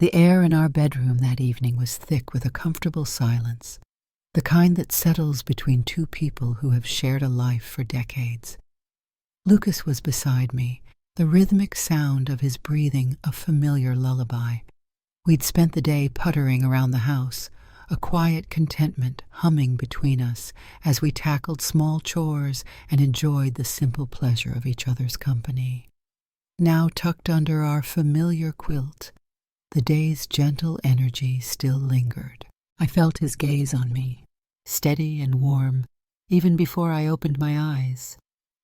The air in our bedroom that evening was thick with a comfortable silence, the kind that settles between two people who have shared a life for decades. Lucas was beside me, the rhythmic sound of his breathing a familiar lullaby. We'd spent the day puttering around the house, a quiet contentment humming between us as we tackled small chores and enjoyed the simple pleasure of each other's company. Now tucked under our familiar quilt, the day's gentle energy still lingered. I felt his gaze on me, steady and warm, even before I opened my eyes.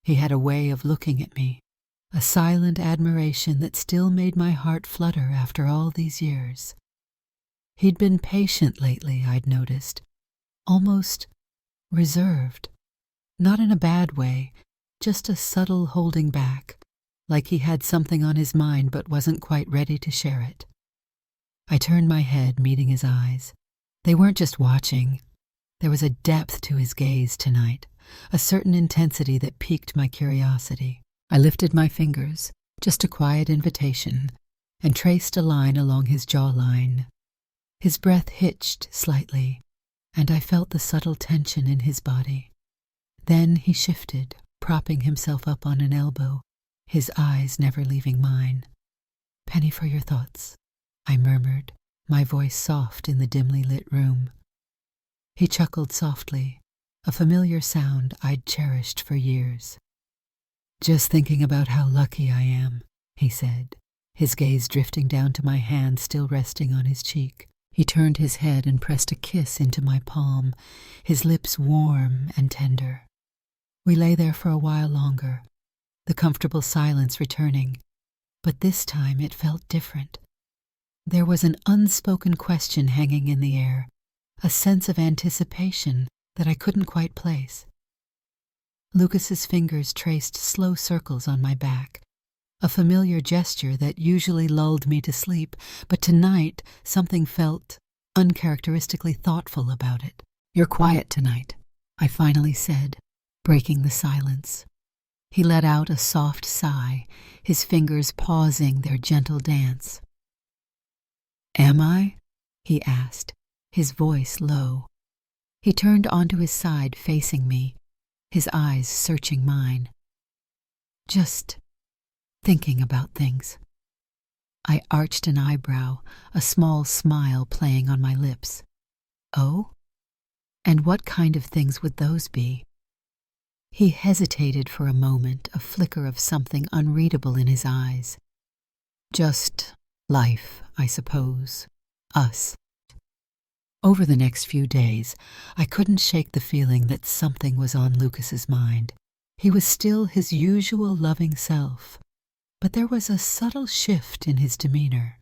He had a way of looking at me, a silent admiration that still made my heart flutter after all these years. He'd been patient lately, I'd noticed, almost reserved. Not in a bad way, just a subtle holding back, like he had something on his mind but wasn't quite ready to share it. I turned my head, meeting his eyes. They weren't just watching. There was a depth to his gaze tonight, a certain intensity that piqued my curiosity. I lifted my fingers, just a quiet invitation, and traced a line along his jawline. His breath hitched slightly, and I felt the subtle tension in his body. Then he shifted, propping himself up on an elbow, his eyes never leaving mine. "Penny for your thoughts," I murmured, my voice soft in the dimly lit room. He chuckled softly, a familiar sound I'd cherished for years. "Just thinking about how lucky I am," he said, his gaze drifting down to my hand still resting on his cheek. He turned his head and pressed a kiss into my palm, his lips warm and tender. We lay there for a while longer, the comfortable silence returning, but this time it felt different. There was an unspoken question hanging in the air, a sense of anticipation that I couldn't quite place. Lucas's fingers traced slow circles on my back, a familiar gesture that usually lulled me to sleep, but tonight something felt uncharacteristically thoughtful about it. "You're quiet tonight," I finally said, breaking the silence. He let out a soft sigh, his fingers pausing their gentle dance. "Am I?" he asked, his voice low. He turned onto his side, facing me, his eyes searching mine. "Just thinking about things." I arched an eyebrow, a small smile playing on my lips. "Oh? And what kind of things would those be?" He hesitated for a moment, a flicker of something unreadable in his eyes. "Just life, I suppose. Us." Over the next few days, I couldn't shake the feeling that something was on Lucas's mind. He was still his usual loving self, but there was a subtle shift in his demeanor.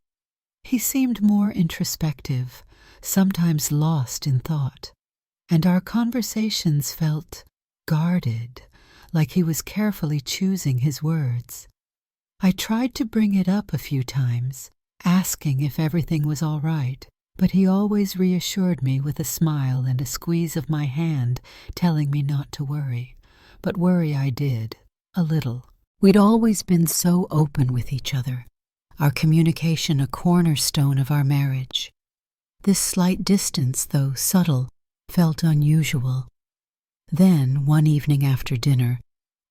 He seemed more introspective, sometimes lost in thought, and our conversations felt guarded, like he was carefully choosing his words. I tried to bring it up a few times, asking if everything was all right, but he always reassured me with a smile and a squeeze of my hand, telling me not to worry. But worry I did, a little. We'd always been so open with each other, our communication a cornerstone of our marriage. This slight distance, though subtle, felt unusual. Then, one evening after dinner,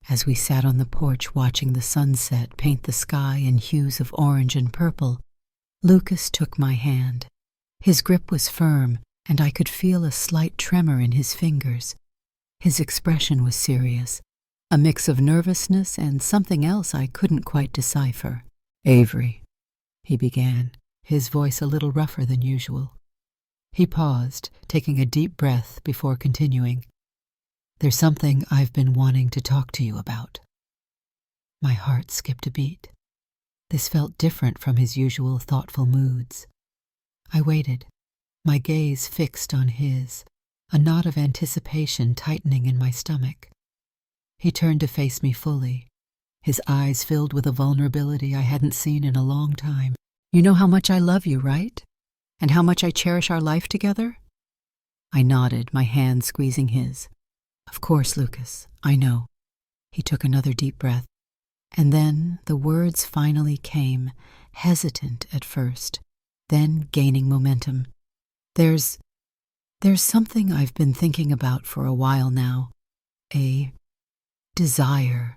as we sat on the porch watching the sunset paint the sky in hues of orange and purple, Lucas took my hand. His grip was firm, and I could feel a slight tremor in his fingers. His expression was serious, a mix of nervousness and something else I couldn't quite decipher. "Avery," he began, his voice a little rougher than usual. He paused, taking a deep breath before continuing. "There's something I've been wanting to talk to you about." My heart skipped a beat. This felt different from his usual thoughtful moods. I waited, my gaze fixed on his, a knot of anticipation tightening in my stomach. He turned to face me fully, his eyes filled with a vulnerability I hadn't seen in a long time. "You know how much I love you, right? And how much I cherish our life together?" I nodded, my hand squeezing his. "Of course, Lucas, I know." He took another deep breath, and then the words finally came, hesitant at first, then gaining momentum. There's something I've been thinking about for a while now. A desire,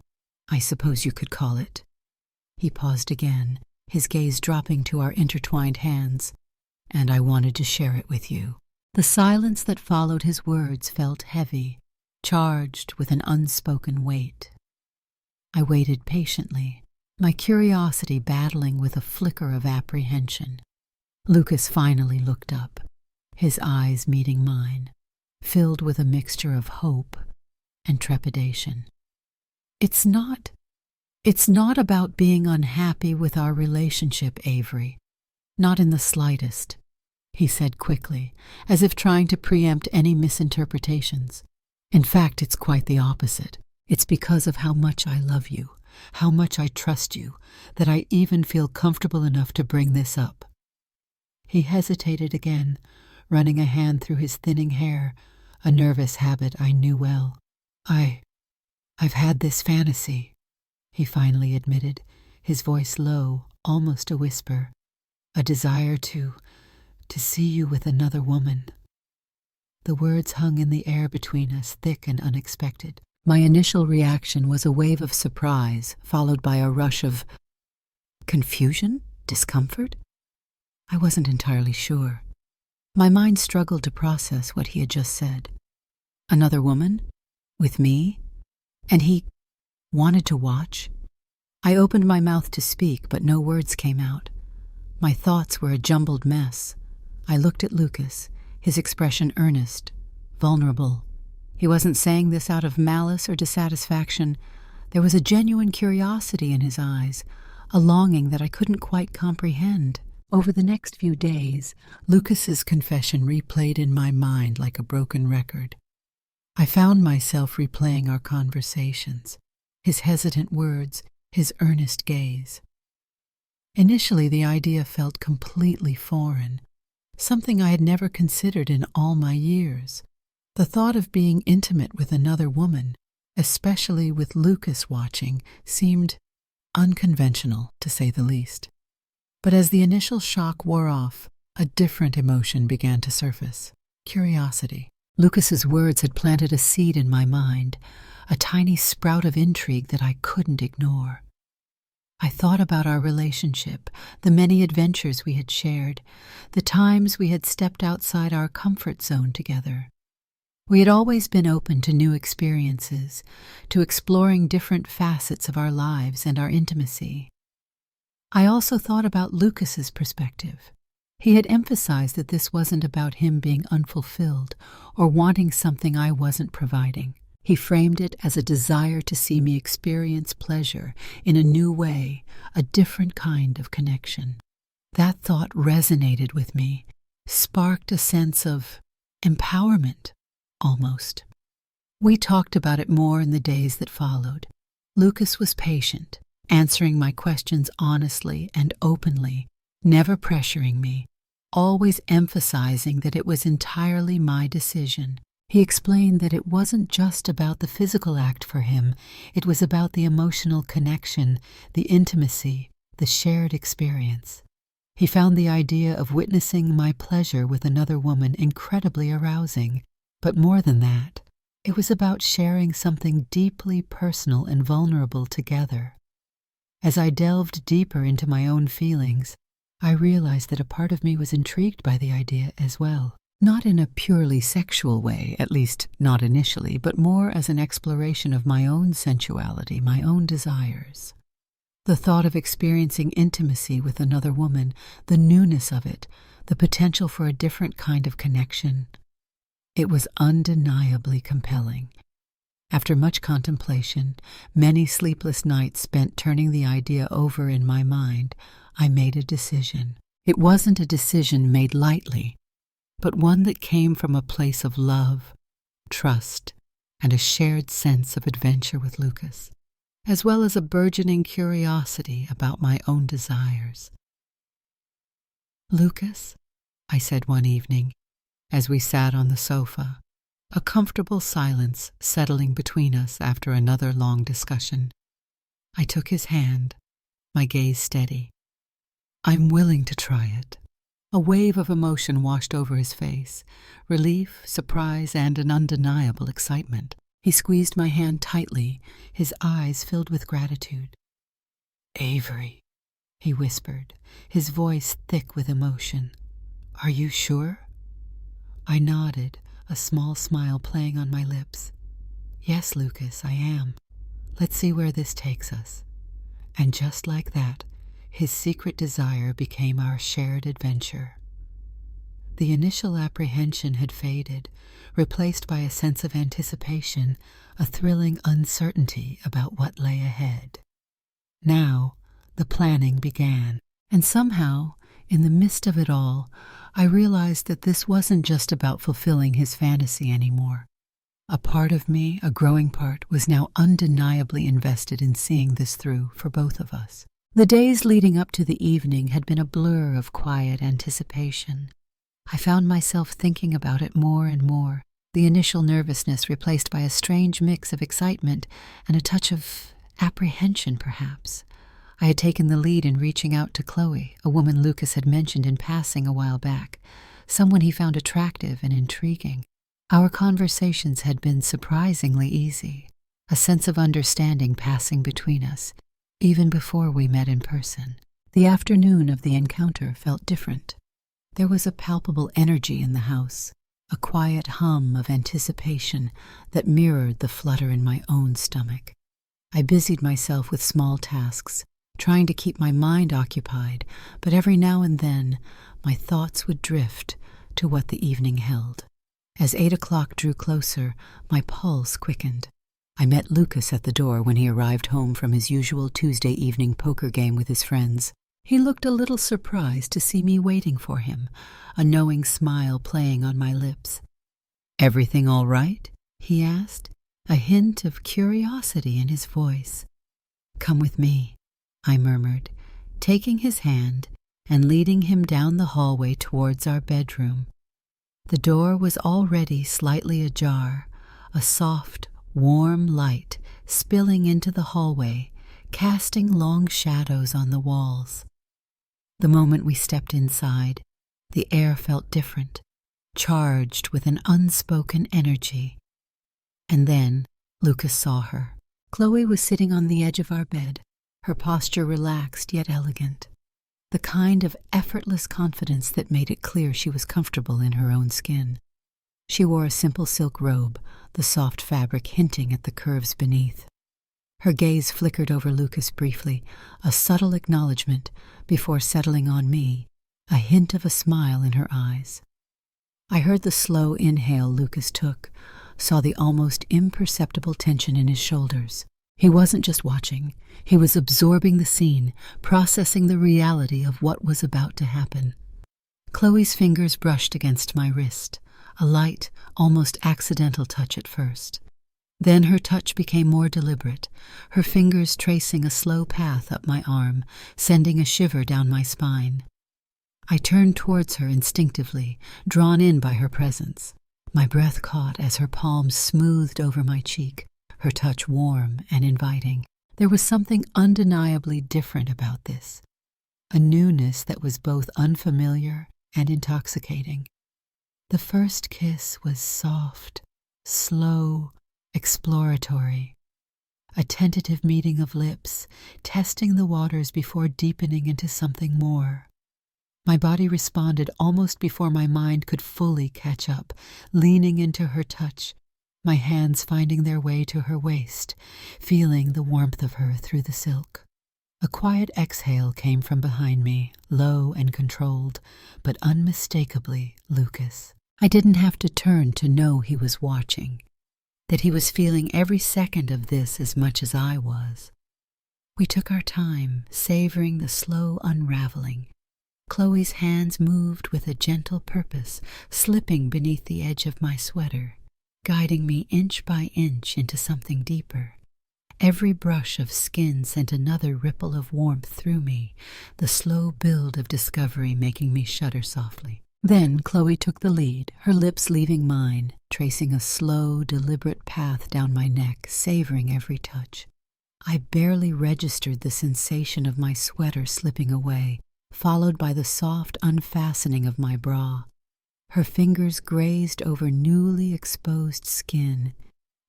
I suppose you could call it. He paused again, his gaze dropping to our intertwined hands, and I wanted to share it with you. The silence that followed his words felt heavy, charged with an unspoken weight. I waited patiently, my curiosity battling with a flicker of apprehension. Lucas finally looked up, his eyes meeting mine, filled with a mixture of hope and trepidation. It's not about being unhappy with our relationship, Avery. Not in the slightest, he said quickly, as if trying to preempt any misinterpretations. In fact, it's quite the opposite. It's because of how much I love you, how much I trust you, that I even feel comfortable enough to bring this up. He hesitated again, running a hand through his thinning hair, a nervous habit I knew well. I've had this fantasy, he finally admitted, his voice low, almost a whisper, a desire to see you with another woman. The words hung in the air between us, thick and unexpected. My initial reaction was a wave of surprise, followed by a rush of confusion, discomfort. I wasn't entirely sure. My mind struggled to process what he had just said. Another woman? With me? And he wanted to watch? I opened my mouth to speak, but no words came out. My thoughts were a jumbled mess. I looked at Lucas, his expression earnest, vulnerable. He wasn't saying this out of malice or dissatisfaction. There was a genuine curiosity in his eyes, a longing that I couldn't quite comprehend. Over the next few days, Lucas's confession replayed in my mind like a broken record. I found myself replaying our conversations, his hesitant words, his earnest gaze. Initially, the idea felt completely foreign, something I had never considered in all my years. The thought of being intimate with another woman, especially with Lucas watching, seemed unconventional, to say the least. But as the initial shock wore off, a different emotion began to surface: curiosity. Lucas's words had planted a seed in my mind, a tiny sprout of intrigue that I couldn't ignore. I thought about our relationship, the many adventures we had shared, the times we had stepped outside our comfort zone together. We had always been open to new experiences, to exploring different facets of our lives and our intimacy. I also thought about Lucas's perspective. He had emphasized that this wasn't about him being unfulfilled or wanting something I wasn't providing. He framed it as a desire to see me experience pleasure in a new way, a different kind of connection. That thought resonated with me, sparked a sense of empowerment, almost. We talked about it more in the days that followed. Lucas was patient, answering my questions honestly and openly, never pressuring me, always emphasizing that it was entirely my decision. He explained that it wasn't just about the physical act for him, it was about the emotional connection, the intimacy, the shared experience. He found the idea of witnessing my pleasure with another woman incredibly arousing, but more than that, it was about sharing something deeply personal and vulnerable together. As I delved deeper into my own feelings, I realized that a part of me was intrigued by the idea as well. Not in a purely sexual way, at least not initially, but more as an exploration of my own sensuality, my own desires. The thought of experiencing intimacy with another woman, the newness of it, the potential for a different kind of connection, it was undeniably compelling. After much contemplation, many sleepless nights spent turning the idea over in my mind, I made a decision. It wasn't a decision made lightly, but one that came from a place of love, trust, and a shared sense of adventure with Lucas, as well as a burgeoning curiosity about my own desires. "Lucas," I said one evening, as we sat on the sofa, a comfortable silence settling between us after another long discussion. I took his hand, my gaze steady. "I'm willing to try it. A wave of emotion washed over his face, relief, surprise, and an undeniable excitement. He squeezed my hand tightly, his eyes filled with gratitude. "Avery," he whispered, his voice thick with emotion. "Are you sure?" I nodded, a small smile playing on my lips. "Yes, Lucas, I am. Let's see where this takes us." And just like that, his secret desire became our shared adventure. The initial apprehension had faded, replaced by a sense of anticipation, a thrilling uncertainty about what lay ahead. Now, the planning began, and somehow, in the midst of it all, I realized that this wasn't just about fulfilling his fantasy anymore. A part of me, a growing part, was now undeniably invested in seeing this through for both of us. The days leading up to the evening had been a blur of quiet anticipation. I found myself thinking about it more and more, the initial nervousness replaced by a strange mix of excitement and a touch of apprehension, perhaps. I had taken the lead in reaching out to Chloe, a woman Lucas had mentioned in passing a while back, someone he found attractive and intriguing. Our conversations had been surprisingly easy, a sense of understanding passing between us, even before we met in person. The afternoon of the encounter felt different. There was a palpable energy in the house, a quiet hum of anticipation that mirrored the flutter in my own stomach. I busied myself with small tasks, trying to keep my mind occupied, but every now and then my thoughts would drift to what the evening held. As 8 o'clock drew closer, my pulse quickened. I met Lucas at the door when he arrived home from his usual Tuesday evening poker game with his friends. He looked a little surprised to see me waiting for him, a knowing smile playing on my lips. "Everything all right?" he asked, a hint of curiosity in his voice. "Come with me," I murmured, taking his hand and leading him down the hallway towards our bedroom. The door was already slightly ajar, a soft, warm light spilling into the hallway, casting long shadows on the walls. The moment we stepped inside, the air felt different, charged with an unspoken energy. And then Lucas saw her. Chloe was sitting on the edge of our bed, her posture relaxed yet elegant, the kind of effortless confidence that made it clear she was comfortable in her own skin. She wore a simple silk robe, the soft fabric hinting at the curves beneath. Her gaze flickered over Lucas briefly, a subtle acknowledgement, before settling on me, a hint of a smile in her eyes. I heard the slow inhale Lucas took, saw the almost imperceptible tension in his shoulders. He wasn't just watching, he was absorbing the scene, processing the reality of what was about to happen. Chloe's fingers brushed against my wrist, a light, almost accidental touch at first. Then her touch became more deliberate, her fingers tracing a slow path up my arm, sending a shiver down my spine. I turned towards her instinctively, drawn in by her presence. My breath caught as her palm smoothed over my cheek, her touch warm and inviting. There was something undeniably different about this, a newness that was both unfamiliar and intoxicating. The first kiss was soft, slow, exploratory, a tentative meeting of lips, testing the waters before deepening into something more. My body responded almost before my mind could fully catch up, leaning into her touch, my hands finding their way to her waist, feeling the warmth of her through the silk. A quiet exhale came from behind me, low and controlled, but unmistakably Lucas. I didn't have to turn to know he was watching, that he was feeling every second of this as much as I was. We took our time, savoring the slow unraveling. Chloe's hands moved with a gentle purpose, slipping beneath the edge of my sweater, guiding me inch by inch into something deeper. Every brush of skin sent another ripple of warmth through me, the slow build of discovery making me shudder softly. Then Chloe took the lead, her lips leaving mine, tracing a slow, deliberate path down my neck, savoring every touch. I barely registered the sensation of my sweater slipping away, followed by the soft unfastening of my bra. Her fingers grazed over newly exposed skin,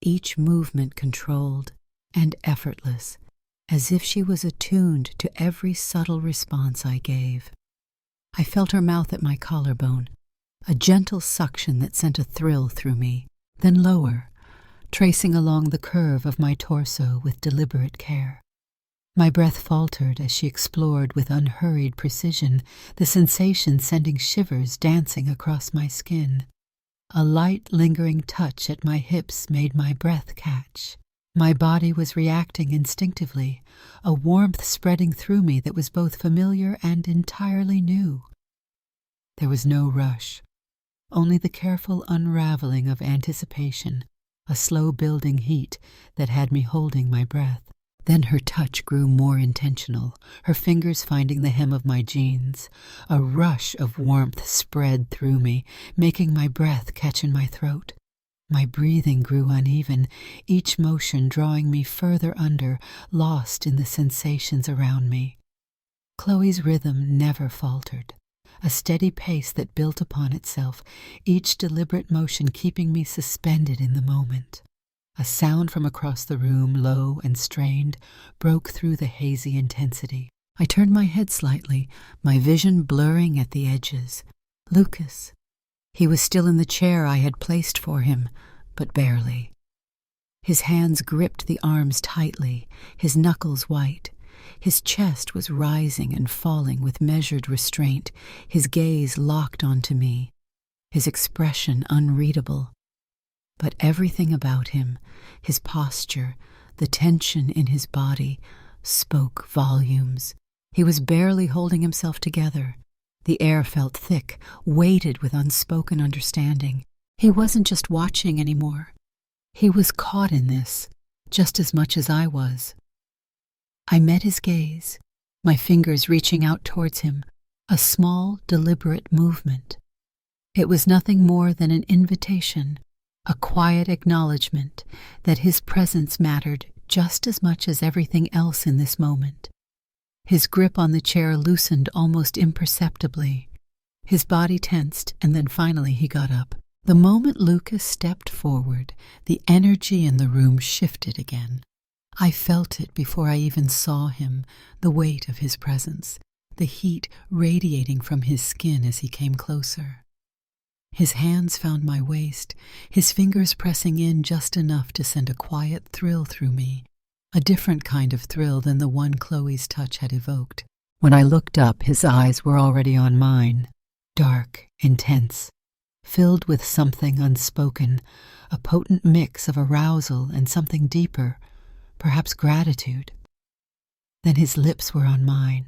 each movement controlled and effortless, as if she was attuned to every subtle response I gave. I felt her mouth at my collarbone, a gentle suction that sent a thrill through me, then lower, tracing along the curve of my torso with deliberate care. My breath faltered as she explored with unhurried precision, the sensation sending shivers dancing across my skin. A light, lingering touch at my hips made my breath catch. My body was reacting instinctively, a warmth spreading through me that was both familiar and entirely new. There was no rush, only the careful unraveling of anticipation, a slow building heat that had me holding my breath. Then her touch grew more intentional, her fingers finding the hem of my jeans. A rush of warmth spread through me, making my breath catch in my throat. My breathing grew uneven, each motion drawing me further under, lost in the sensations around me. Chloe's rhythm never faltered, a steady pace that built upon itself, each deliberate motion keeping me suspended in the moment. A sound from across the room, low and strained, broke through the hazy intensity. I turned my head slightly, my vision blurring at the edges. Lucas. He was still in the chair I had placed for him, but barely. His hands gripped the arms tightly, his knuckles white. His chest was rising and falling with measured restraint, his gaze locked onto me, his expression unreadable. But everything about him, his posture, the tension in his body, spoke volumes. He was barely holding himself together. The air felt thick, weighted with unspoken understanding. He wasn't just watching anymore. He was caught in this, just as much as I was. I met his gaze, my fingers reaching out towards him, a small, deliberate movement. It was nothing more than an invitation, a quiet acknowledgement that his presence mattered just as much as everything else in this moment. His grip on the chair loosened almost imperceptibly. His body tensed, and then finally he got up. The moment Lucas stepped forward, the energy in the room shifted again. I felt it before I even saw him, the weight of his presence, the heat radiating from his skin as he came closer. His hands found my waist, his fingers pressing in just enough to send a quiet thrill through me, a different kind of thrill than the one Chloe's touch had evoked. When I looked up, his eyes were already on mine, dark, intense, filled with something unspoken, a potent mix of arousal and something deeper, perhaps gratitude. Then his lips were on mine.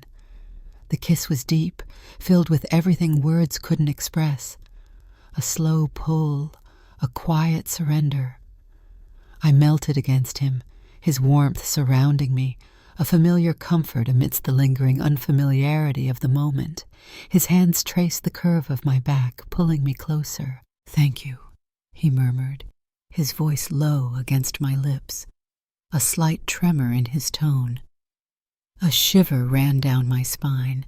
The kiss was deep, filled with everything words couldn't express. A slow pull, a quiet surrender. I melted against him, his warmth surrounding me, a familiar comfort amidst the lingering unfamiliarity of the moment. His hands traced the curve of my back, pulling me closer. "Thank you," he murmured, his voice low against my lips, a slight tremor in his tone. A shiver ran down my spine,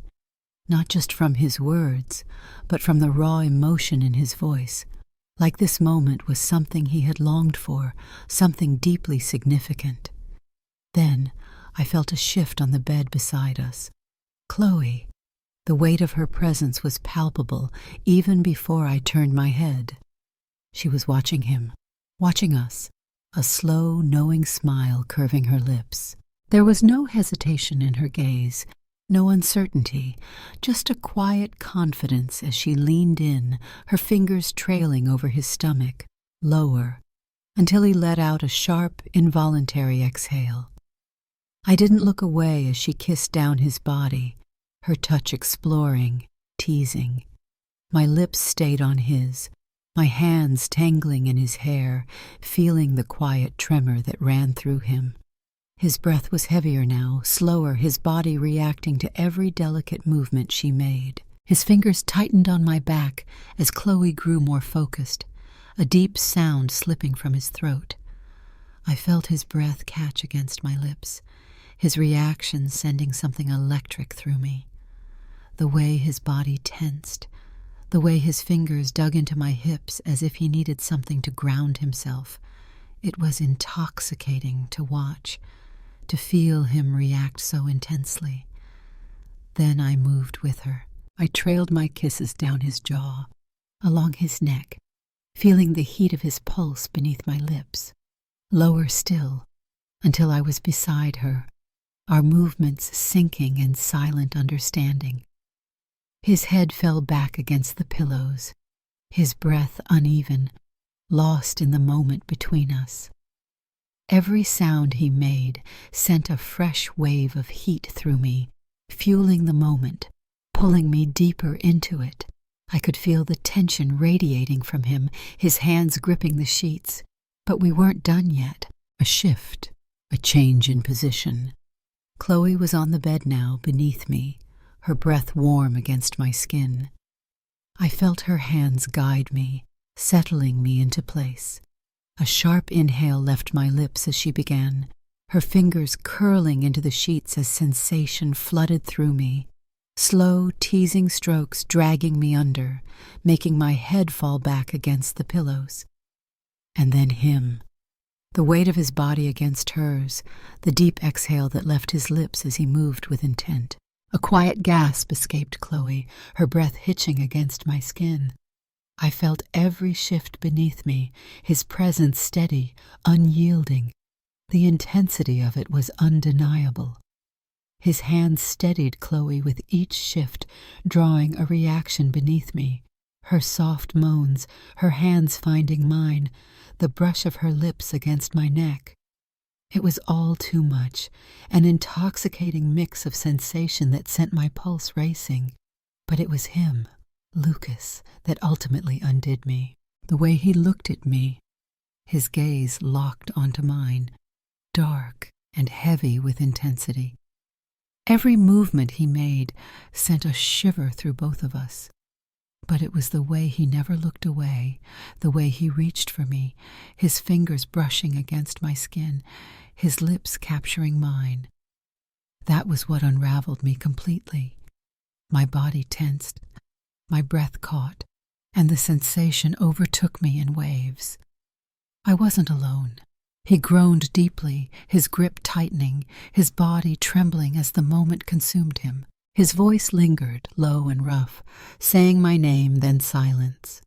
not just from his words, but from the raw emotion in his voice, like this moment was something he had longed for, something deeply significant. Then I felt a shift on the bed beside us. Chloe. The weight of her presence was palpable even before I turned my head. She was watching him, watching us, a slow, knowing smile curving her lips. There was no hesitation in her gaze, no uncertainty, just a quiet confidence as she leaned in, her fingers trailing over his stomach, lower, until he let out a sharp, involuntary exhale. I didn't look away as she kissed down his body, her touch exploring, teasing. My lips stayed on his, my hands tangling in his hair, feeling the quiet tremor that ran through him. His breath was heavier now, slower, his body reacting to every delicate movement she made. His fingers tightened on my back as Chloe grew more focused, a deep sound slipping from his throat. I felt his breath catch against my lips, his reaction sending something electric through me. the way his body tensed, the way his fingers dug into my hips as if he needed something to ground himself. It was intoxicating to watch, to feel him react so intensely. Then I moved with her. I trailed my kisses down his jaw, along his neck, feeling the heat of his pulse beneath my lips. Lower still, until I was beside her, our movements sinking in silent understanding. His head fell back against the pillows, his breath uneven, lost in the moment between us. Every sound he made sent a fresh wave of heat through me, fueling the moment, pulling me deeper into it. I could feel the tension radiating from him, his hands gripping the sheets. But we weren't done yet. A shift, a change in position. Chloe was on the bed now, beneath me, her breath warm against my skin. I felt her hands guide me, settling me into place. A sharp inhale left my lips as she began, her fingers curling into the sheets as sensation flooded through me. Slow, teasing strokes dragging me under, making my head fall back against the pillows. And then him, the weight of his body against hers, the deep exhale that left his lips as he moved with intent. A quiet gasp escaped Chloe, her breath hitching against my skin. I felt every shift beneath me, his presence steady, unyielding. The intensity of it was undeniable. His hands steadied Chloe with each shift, drawing a reaction beneath me. Her soft moans, her hands finding mine, the brush of her lips against my neck. It was all too much, an intoxicating mix of sensation that sent my pulse racing. But it was him, Lucas, that ultimately undid me. The way he looked at me, his gaze locked onto mine, dark and heavy with intensity. Every movement he made sent a shiver through both of us. But it was the way he never looked away, the way he reached for me, his fingers brushing against my skin, his lips capturing mine. That was what unraveled me completely. My body tensed, my breath caught, and the sensation overtook me in waves. I wasn't alone. He groaned deeply, his grip tightening, his body trembling as the moment consumed him. His voice lingered, low and rough, saying my name, then silence.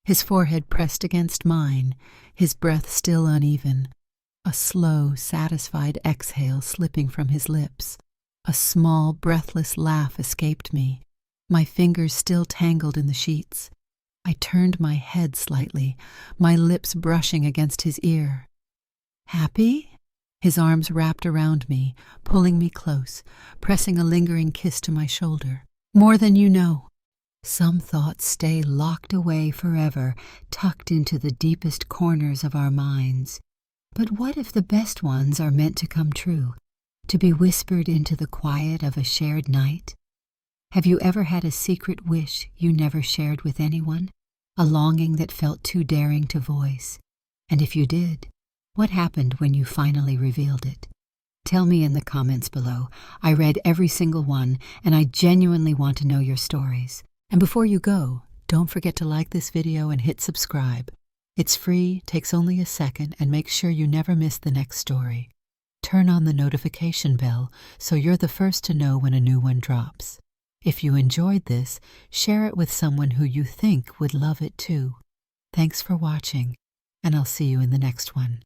His forehead pressed against mine, his breath still uneven. A slow, satisfied exhale slipping from his lips. A small, breathless laugh escaped me, my fingers still tangled in the sheets. I turned my head slightly, my lips brushing against his ear. Happy? His arms wrapped around me, pulling me close, pressing a lingering kiss to my shoulder. More than you know. Some thoughts stay locked away forever, tucked into the deepest corners of our minds. But what if the best ones are meant to come true, to be whispered into the quiet of a shared night? Have you ever had a secret wish you never shared with anyone? A longing that felt too daring to voice? And if you did, what happened when you finally revealed it? Tell me in the comments below. I read every single one, and I genuinely want to know your stories. And before you go, don't forget to like this video and hit subscribe. It's free, takes only a second, and make sure you never miss the next story. Turn on the notification bell so you're the first to know when a new one drops. If you enjoyed this, share it with someone who you think would love it too. Thanks for watching, and I'll see you in the next one.